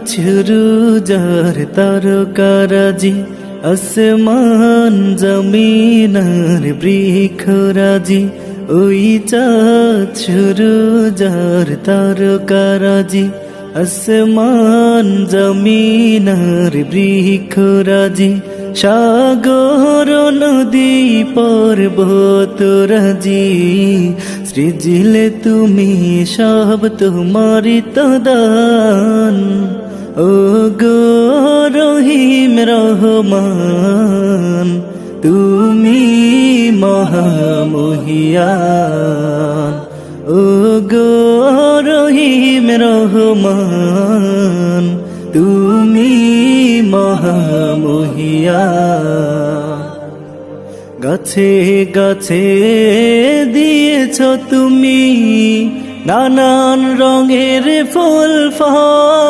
সুরুজার তারকারাজি আসমান জমিনার বৃক্ষরাজি ওই চাঁদ সুরুজার তারকারাজি আসমান জমিনার বৃক্ষরাজি সাগর নদী পর্বতরাজি সৃজিলে তুমি সব তোমারি তো দান ও গো রহিম রহমান তুমি মহামহিয়ান ও গো রহিম রহমান তুমি মহামহিয়ান গাছে গাছে দিয়েছ তুমি নানান রঙের ফুল ফল